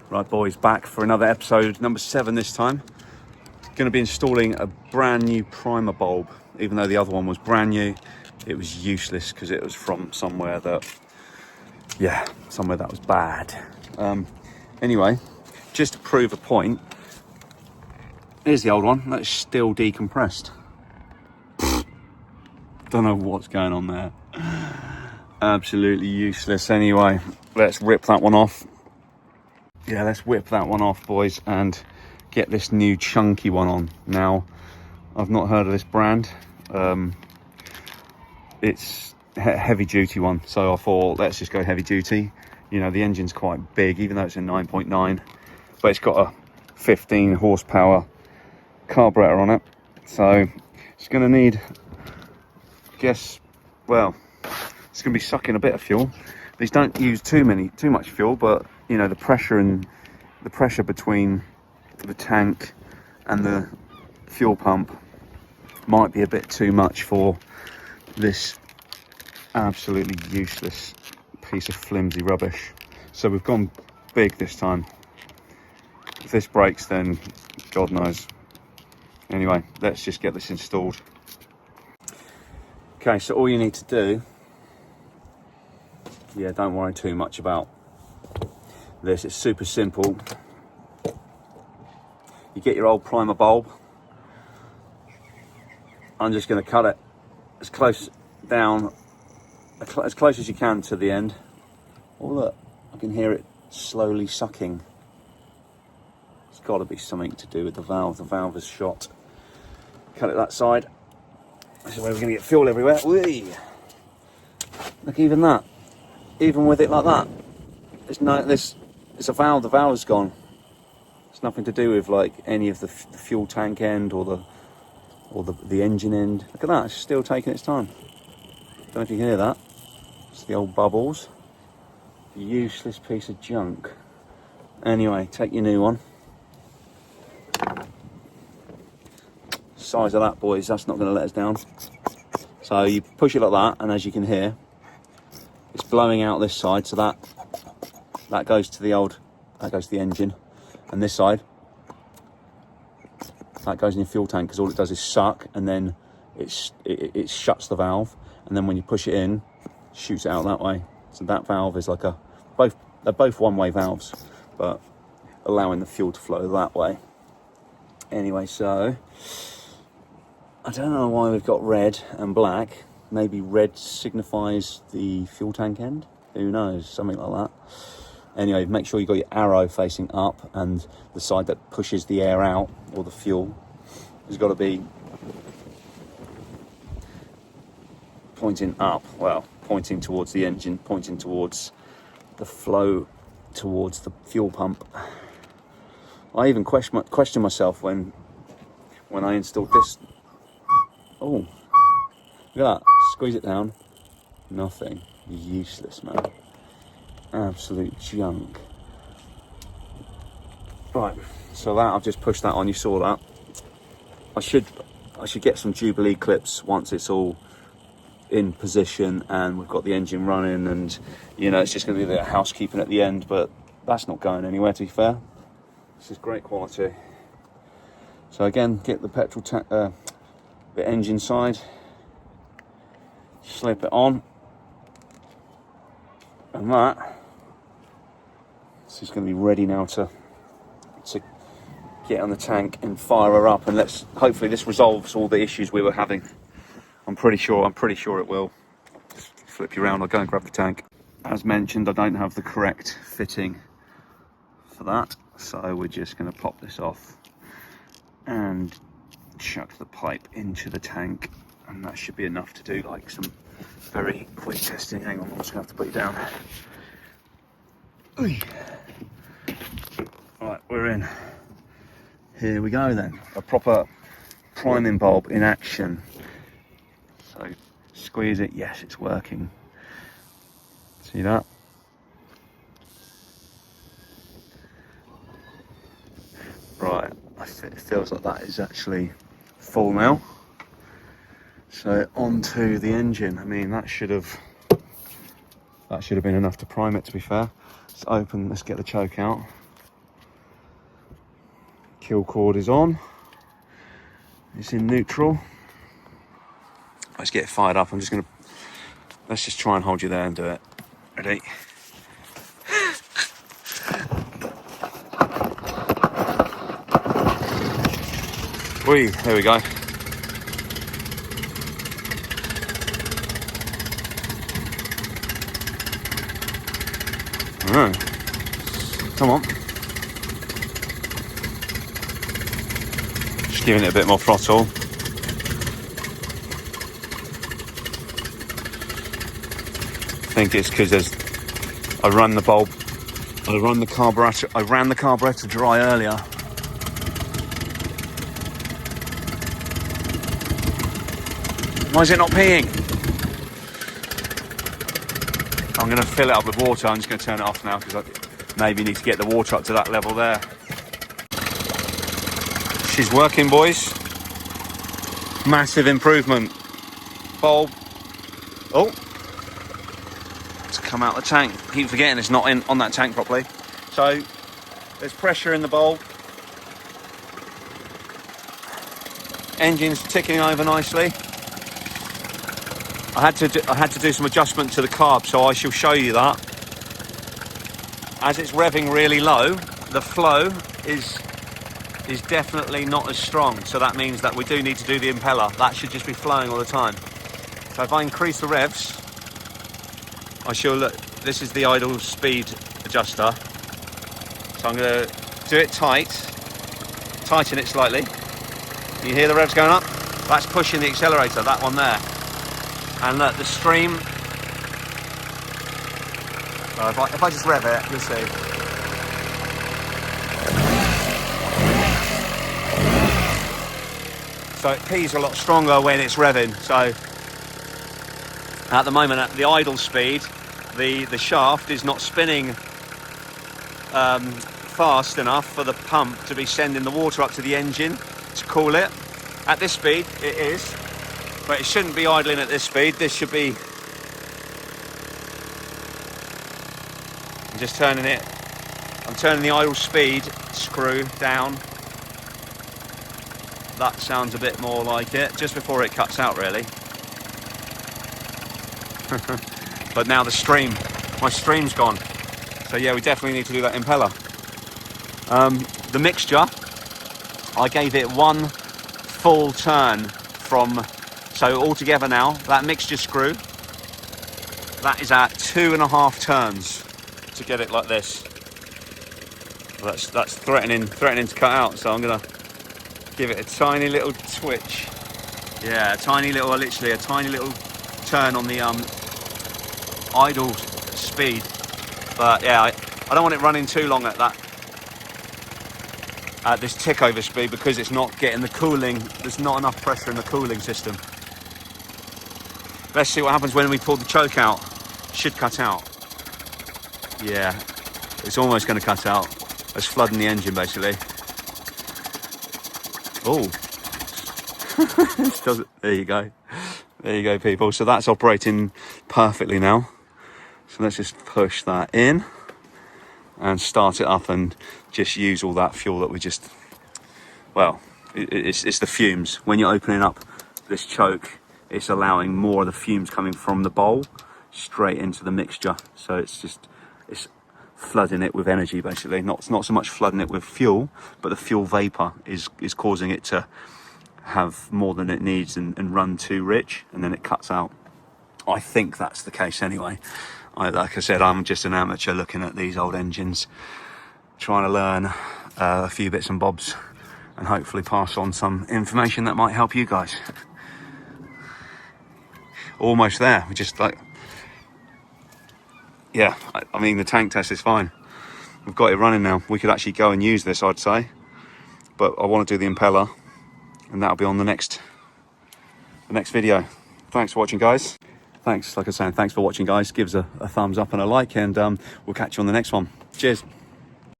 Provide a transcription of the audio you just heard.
Right boys, back for another episode, number 7 this time. Going to be installing a brand new primer bulb. Even though the other one was brand new, it was useless because it was from somewhere that was bad. Anyway, just to prove a point, here's the old one, that's still decompressed. Don't know what's going on there. Absolutely useless. Anyway, let's rip that one off. Yeah, let's whip that one off, boys, and get this new chunky one on. Now, I've not heard of this brand. It's a heavy duty one, so I thought let's just go heavy duty. You know, the engine's quite big, even though it's a 9.9, but it's got a 15 horsepower carburetor on it, so it's going to need, it's going to be sucking a bit of fuel. These don't use too much fuel, but you know, the pressure between the tank and the fuel pump might be a bit too much for this absolutely useless piece of flimsy rubbish. So we've gone big this time. If this breaks, then God knows. Anyway, let's just get this installed. Okay, so all you need to do, don't worry too much about this, it's super simple. You get your old primer bulb. I'm just going to cut it as close as you can to the end. Oh look, I can hear it slowly sucking. It's got to be something to do with the valve. The valve is shot. Cut it that side. This is where we're going to get fuel everywhere. Whee! Look, even that. Even with it like that, it's a valve. The valve's gone. It's nothing to do with like any of the fuel tank end or the engine end. Look at that. It's still taking its time. Don't know if you can hear that. It's the old bubbles. Useless piece of junk. Anyway, take your new one. Size of that, boys. That's not going to let us down. So you push it like that, and as you can hear, it's blowing out this side, so that goes to the engine, and this side that goes in your fuel tank, because all it does is suck, and then it shuts the valve, and then when you push it in, it shoots it out that way. So that valve is like they're both one-way valves, but allowing the fuel to flow that way. Anyway, so I don't know why we've got red and black. Maybe red signifies the fuel tank end, who knows, something like that. Anyway, make sure you got your arrow facing up, and the side that pushes the air out, or the fuel, has got to be pointing up, pointing towards the engine, pointing towards the flow, towards the fuel pump. I even question myself when I installed this. Oh, look at that. Squeeze it down. Nothing. Useless, man. Absolute junk. Right, so that I've just pushed that on. You saw that. I should get some Jubilee clips once it's all in position and we've got the engine running, and you know, it's just going to be the housekeeping at the end, but that's not going anywhere, to be fair. This is great quality. So again, get the petrol tank, the engine side, slip it on, and this is going to be ready now to get on the tank and fire her up, and hopefully this resolves all the issues we were having. I'm pretty sure it will. Just flip you around, I'll go and grab the tank. As mentioned, I don't have the correct fitting for that, so we're just going to pop this off and chuck the pipe into the tank, and that should be enough to do like some very quick testing. Hang on, I'm just going to have to put you down. Right, we're in. Here we go then. A proper priming bulb in action. So squeeze it. Yes, it's working. See that? Right, it feels like that is actually full now. So onto the engine. I mean, that should have been enough to prime it, to be fair. Let's open, let's get the choke out. Kill cord is on. It's in neutral. Let's get it fired up. Let's just try and hold you there and do it. Ready? Whee, there we go. Oh. Come on. Just giving it a bit more throttle. I think it's because I ran the carburetor dry earlier. Why is it not peeing? I'm going to fill it up with water. I'm just going to turn it off now because I maybe need to get the water up to that level there. She's working, boys. Massive improvement. Bulb. Oh. It's come out the tank. Keep forgetting it's not on that tank properly. So there's pressure in the bulb. Engine's ticking over nicely. I had to do some adjustment to the carb, so I shall show you that. As it's revving really low, the flow is definitely not as strong. So that means that we do need to do the impeller. That should just be flowing all the time. So if I increase the revs, I shall look. This is the idle speed adjuster. So I'm going to do it tighten it slightly. You hear the revs going up? That's pushing the accelerator, that one there. And look, the stream. If I just rev it, you'll see. So it pees a lot stronger when it's revving. So at the moment, at the idle speed, the shaft is not spinning fast enough for the pump to be sending the water up to the engine to cool it. At this speed, it is. But it shouldn't be idling at this speed. This should be... I'm just turning it. I'm turning the idle speed screw down. That sounds a bit more like it. Just before it cuts out, really. But now my stream's gone. So yeah, we definitely need to do that impeller. The mixture, I gave it one full turn from... So altogether now, that mixture screw, that is at 2.5 turns to get it like this. Well, that's threatening to cut out. So I'm gonna give it a tiny little twitch. Yeah, literally a tiny little turn on the idle speed. But yeah, I don't want it running too long at this tick over speed because it's not getting the cooling. There's not enough pressure in the cooling system. Let's see what happens when we pull the choke out. Should cut out. Yeah, it's almost going to cut out. It's flooding the engine basically. Oh, there you go. There you go, people. So that's operating perfectly now. So let's just push that in and start it up and just use all that fuel that we just... Well, it's the fumes. When you're opening up this choke, it's allowing more of the fumes coming from the bowl straight into the mixture. So it's flooding it with energy basically. Not so much flooding it with fuel, but the fuel vapor is causing it to have more than it needs and run too rich, and then it cuts out. I think that's the case anyway. Like I said, I'm just an amateur looking at these old engines, trying to learn a few bits and bobs and hopefully pass on some information that might help you guys. Almost there. We just yeah, I mean the tank test is fine. We've got it running now. We could actually go and use this, I'd say, but I want to do the impeller and that'll be on the next video. Thanks for watching, guys. Thanks, like I was saying, thanks for watching, guys. Give us a thumbs up and a like, and we'll catch you on the next one. Cheers.